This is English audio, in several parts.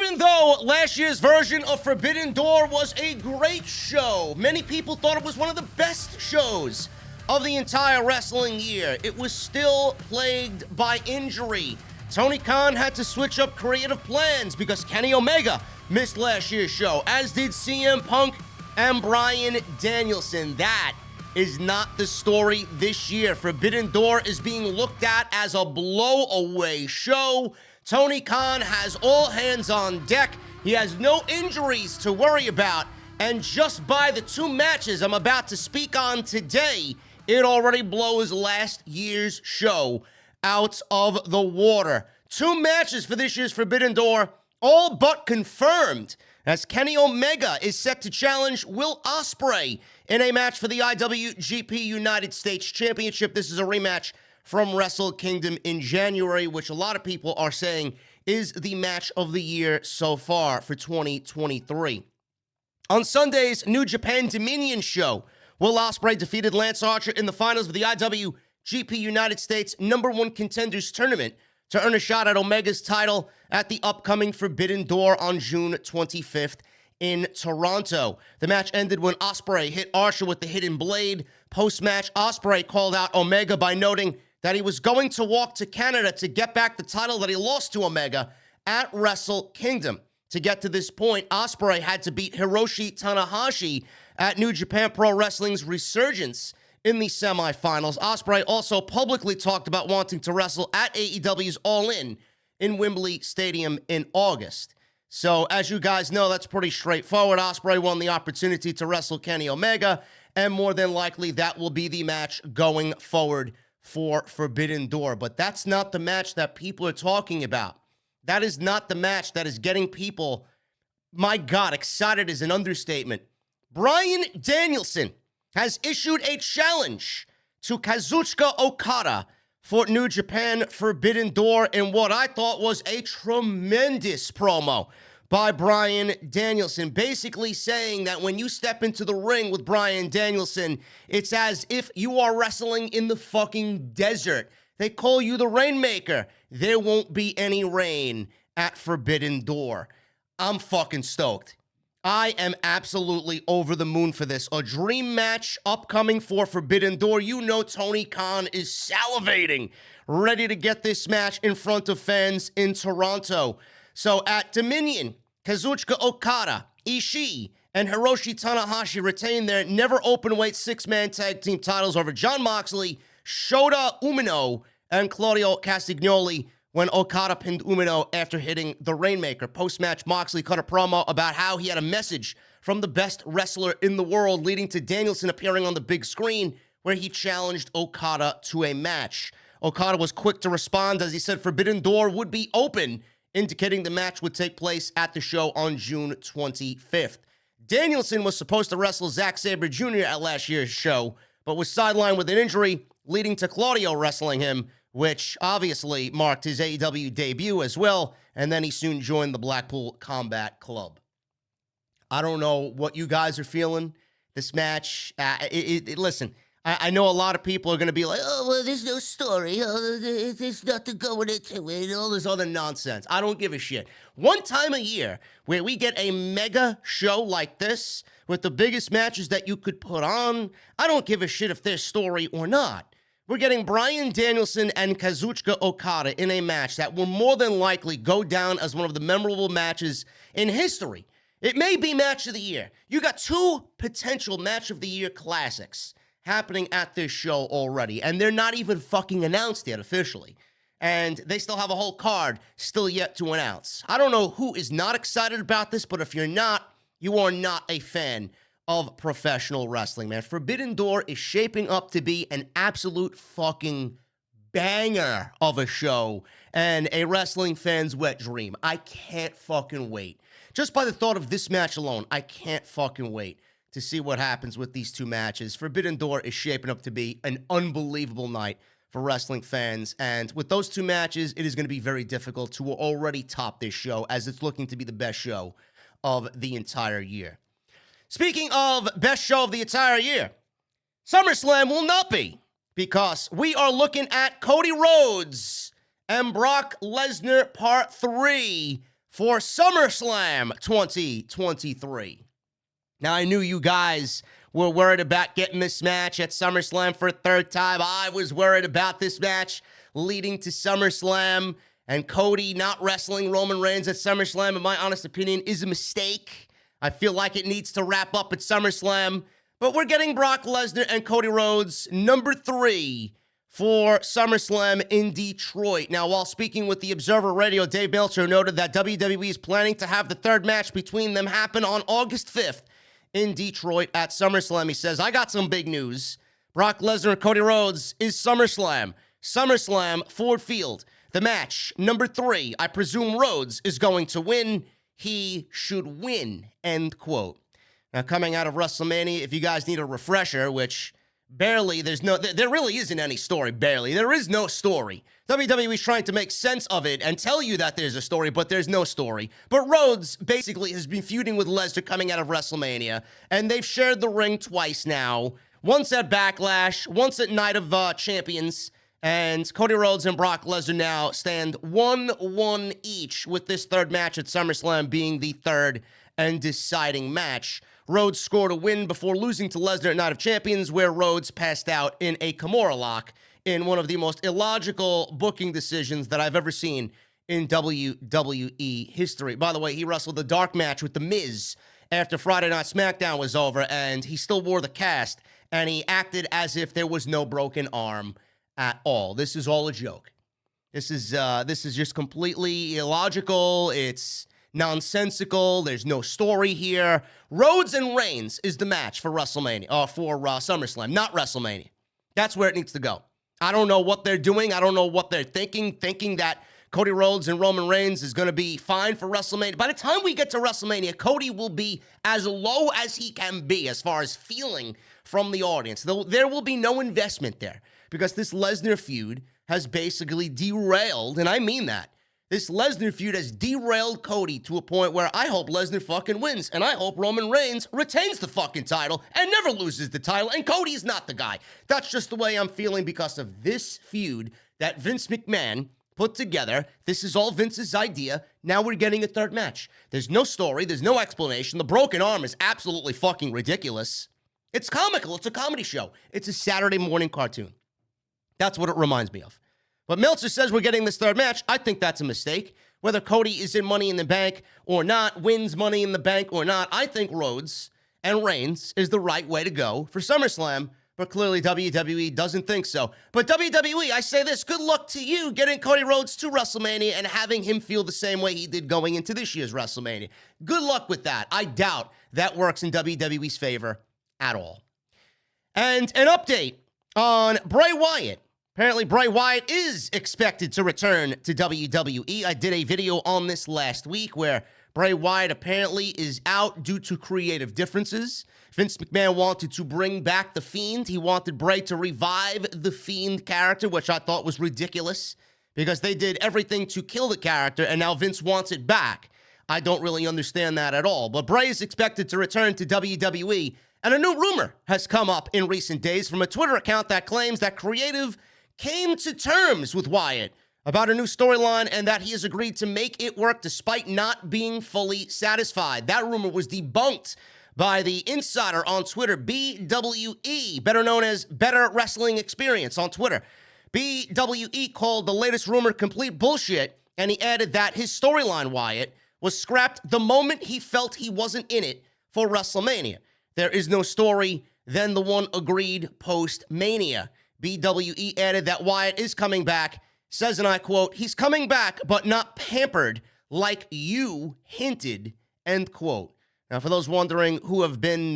Even though last year's version of Forbidden Door was a great show, many people thought it was one of the best shows of the entire wrestling year. It was still plagued by injury. Tony Khan had to switch up creative plans because Kenny Omega missed last year's show, as did CM Punk and Bryan Danielson. That is not the story this year. Forbidden Door is being looked at as a blow-away show. Tony Khan has all hands on deck. He has no injuries to worry about. And just by the two matches I'm about to speak on today, it already blows last year's show out of the water. Two matches for this year's Forbidden Door, all but confirmed, as Kenny Omega is set to challenge Will Ospreay in a match for the IWGP United States Championship. This is a rematch from Wrestle Kingdom in January, which a lot of people are saying is the match of the year so far for 2023. On Sunday's New Japan Dominion show, Will Ospreay defeated Lance Archer in the finals of the IWGP United States #1 Contenders Tournament to earn a shot at Omega's title at the upcoming Forbidden Door on June 25th in Toronto. The match ended when Ospreay hit Archer with the hidden blade. Post-match, Ospreay called out Omega by noting that he was going to walk to Canada to get back the title that he lost to Omega at Wrestle Kingdom. To get to this point, Ospreay had to beat Hiroshi Tanahashi at New Japan Pro Wrestling's Resurgence in the semifinals. Ospreay also publicly talked about wanting to wrestle at AEW's All In Wembley Stadium in August. So, as you guys know, that's pretty straightforward. Ospreay won the opportunity to wrestle Kenny Omega, and more than likely that will be the match going forward for Forbidden Door. But that's not the match that people are talking about. That is not the match that is getting people, my God, excited is an understatement. Bryan Danielson has issued a challenge to Kazuchika Okada for New Japan Forbidden Door in what I thought was a tremendous promo by Bryan Danielson, basically saying that when you step into the ring with Bryan Danielson, it's as if you are wrestling in the fucking desert. They call you the Rainmaker. There won't be any rain at Forbidden Door. I'm fucking stoked. I am absolutely over the moon for this. A dream match upcoming for Forbidden Door. You know Tony Khan is salivating, ready to get this match in front of fans in Toronto. So at Dominion, Kazuchika Okada, Ishii, and Hiroshi Tanahashi retain their never open-weight six-man tag team titles over Jon Moxley, Shota Umino, and Claudio Castagnoli when Okada pinned Umino after hitting the Rainmaker. Post-match, Moxley cut a promo about how he had a message from the best wrestler in the world, leading to Danielson appearing on the big screen where he challenged Okada to a match. Okada was quick to respond as he said Forbidden Door would be open, indicating the match would take place at the show on June 25th. Danielson was supposed to wrestle Zack Sabre Jr. at last year's show, but was sidelined with an injury, leading to Claudio wrestling him, which obviously marked his AEW debut as well, and then he soon joined the Blackpool Combat Club. I don't know what you guys are feeling. This match, listen, I know a lot of people are going to be like, oh, well, there's no story. Oh, there's nothing going into it, and all this other nonsense. I don't give a shit. One time a year where we get a mega show like this with the biggest matches that you could put on, I don't give a shit if there's story or not. We're getting Bryan Danielson and Kazuchika Okada in a match that will more than likely go down as one of the memorable matches in history. It may be match of the year. You got two potential match of the year classics happening at this show already, and they're not even fucking announced yet officially. And they still have a whole card still yet to announce. I don't know who is not excited about this, but if you're not, you are not a fan of professional wrestling, man. Forbidden Door is shaping up to be an absolute fucking banger of a show and a wrestling fan's wet dream. I can't fucking wait. Just by the thought of this match alone, I can't fucking wait to see what happens with these two matches. Forbidden Door is shaping up to be an unbelievable night for wrestling fans, and with those two matches, it is going to be very difficult to already top this show, as it's looking to be the best show of the entire year. Speaking of best show of the entire year, SummerSlam will not be, because we are looking at Cody Rhodes and Brock Lesnar Part 3 for SummerSlam 2023. Now, I knew you guys were worried about getting this match at SummerSlam for a third time. I was worried about this match leading to SummerSlam, and Cody not wrestling Roman Reigns at SummerSlam, in my honest opinion, is a mistake. I feel like it needs to wrap up at SummerSlam, but we're getting Brock Lesnar and Cody Rhodes number 3 for SummerSlam in Detroit. Now, while speaking with the Observer Radio, Dave Meltzer noted that WWE is planning to have the third match between them happen on August 5th in Detroit at SummerSlam. He says, I got some big news. Brock Lesnar and Cody Rhodes is SummerSlam. SummerSlam, Ford Field. The match, number 3. I presume Rhodes is going to win. He should win, end quote. Now, coming out of WrestleMania, if you guys need a refresher, which barely, there really isn't any story, barely. There is no story. WWE is trying to make sense of it and tell you that there's a story, but there's no story. But Rhodes basically has been feuding with Lesnar coming out of WrestleMania, and they've shared the ring twice now. Once at Backlash, once at Night of Champions, and Cody Rhodes and Brock Lesnar now stand 1-1 each, with this third match at SummerSlam being the third and deciding match. Rhodes scored a win before losing to Lesnar at Night of Champions, where Rhodes passed out in a Kimura lock in one of the most illogical booking decisions that I've ever seen in WWE history. By the way, he wrestled the dark match with The Miz after Friday Night SmackDown was over, and he still wore the cast, and he acted as if there was no broken arm at all. This is all a joke. This is just completely illogical. It's nonsensical. There's no story here. Rhodes and Reigns is the match for WrestleMania, or for SummerSlam, not WrestleMania. That's where it needs to go. I don't know what they're doing. I don't know what they're thinking that Cody Rhodes and Roman Reigns is going to be fine for WrestleMania. By the time we get to WrestleMania, Cody will be as low as he can be as far as feeling from the audience. There will be no investment there because this Lesnar feud has basically derailed, and I mean that. This Lesnar feud has derailed Cody to a point where I hope Lesnar fucking wins, and I hope Roman Reigns retains the fucking title and never loses the title, and Cody's not the guy. That's just the way I'm feeling because of this feud that Vince McMahon put together. This is all Vince's idea. Now we're getting a third match. There's no story. There's no explanation. The broken arm is absolutely fucking ridiculous. It's comical. It's a comedy show. It's a Saturday morning cartoon. That's what it reminds me of. But Meltzer says we're getting this third match. I think that's a mistake. Whether Cody is in Money in the Bank or not, wins Money in the Bank or not, I think Rhodes and Reigns is the right way to go for SummerSlam, but clearly WWE doesn't think so. But WWE, I say this, good luck to you getting Cody Rhodes to WrestleMania and having him feel the same way he did going into this year's WrestleMania. Good luck with that. I doubt that works in WWE's favor at all. And an update on Bray Wyatt. Apparently, Bray Wyatt is expected to return to WWE. I did a video on this last week where Bray Wyatt apparently is out due to creative differences. Vince McMahon wanted to bring back The Fiend. He wanted Bray to revive the Fiend character, which I thought was ridiculous because they did everything to kill the character, and now Vince wants it back. I don't really understand that at all. But Bray is expected to return to WWE, and a new rumor has come up in recent days from a Twitter account that claims that creative came to terms with Wyatt about a new storyline and that he has agreed to make it work despite not being fully satisfied. That rumor was debunked by the insider on Twitter, BWE, better known as Better Wrestling Experience on Twitter. BWE called the latest rumor complete bullshit, and he added that his storyline, Wyatt, was scrapped the moment he felt he wasn't in it for WrestleMania. There is no story than the one agreed post-Mania. BWE added that Wyatt is coming back, says, and I quote, he's coming back, but not pampered like you hinted, end quote. Now, for those wondering who have been,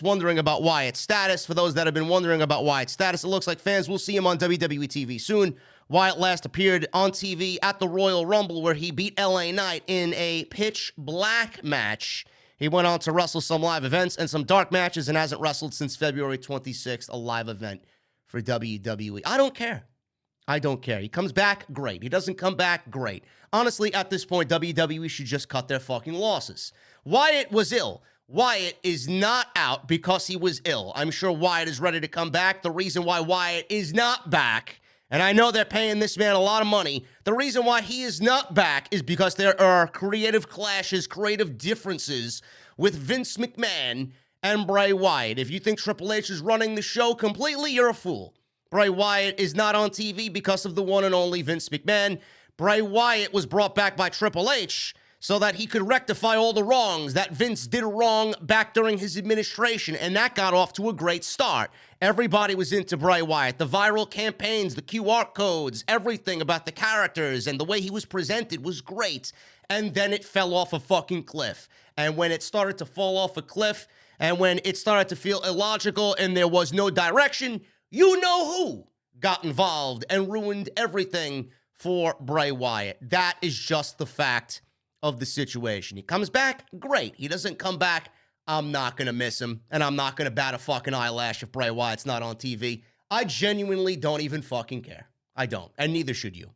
wondering about Wyatt's status, for those that have been wondering about Wyatt's status, it looks like fans will see him on WWE TV soon. Wyatt last appeared on TV at the Royal Rumble, where he beat LA Knight in a pitch black match. He went on to wrestle some live events and some dark matches and hasn't wrestled since February 26th, a live event for WWE. I don't care. I don't care. He comes back, great. He doesn't come back, great. Honestly, at this point, WWE should just cut their fucking losses. Wyatt was ill. Wyatt is not out because he was ill. I'm sure Wyatt is ready to come back. The reason why Wyatt is not back And I know they're paying this man a lot of money. The reason why he is not back is because there are creative clashes, creative differences with Vince McMahon and Bray Wyatt. If you think Triple H is running the show completely, you're a fool. Bray Wyatt is not on TV because of the one and only Vince McMahon. Bray Wyatt was brought back by Triple H so that he could rectify all the wrongs that Vince did wrong back during his administration, and that got off to a great start. Everybody was into Bray Wyatt. The viral campaigns, the QR codes, everything about the characters and the way he was presented was great. And then it fell off a fucking cliff. And when it started to fall off a cliff, and when it started to feel illogical and there was no direction, you know who got involved and ruined everything for Bray Wyatt. That is just the fact of the situation. He comes back, great. He doesn't come back, I'm not going to miss him, and I'm not going to bat a fucking eyelash if Bray Wyatt's not on TV. I genuinely don't even fucking care. I don't, and neither should you.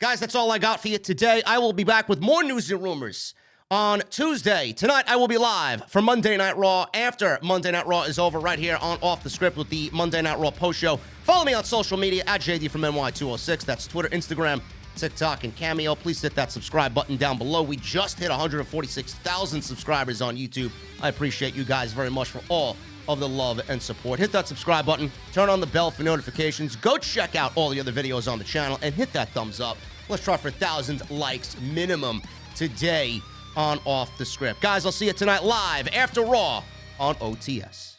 Guys, that's all I got for you today. I will be back with more news and rumors on Tuesday. Tonight, I will be live for Monday Night Raw after Monday Night Raw is over right here on Off the Script with the Monday Night Raw post show. Follow me on social media at JD from NY206. That's Twitter, Instagram, TikTok, and Cameo. Please hit that subscribe button down below. We just hit 146,000 subscribers on YouTube. I appreciate you guys very much for all of the love and support. Hit that subscribe button. Turn on the bell for notifications. Go check out all the other videos on the channel and hit that thumbs up. Let's try for 1,000 likes minimum today on Off the Script. Guys, I'll see you tonight live after Raw on OTS.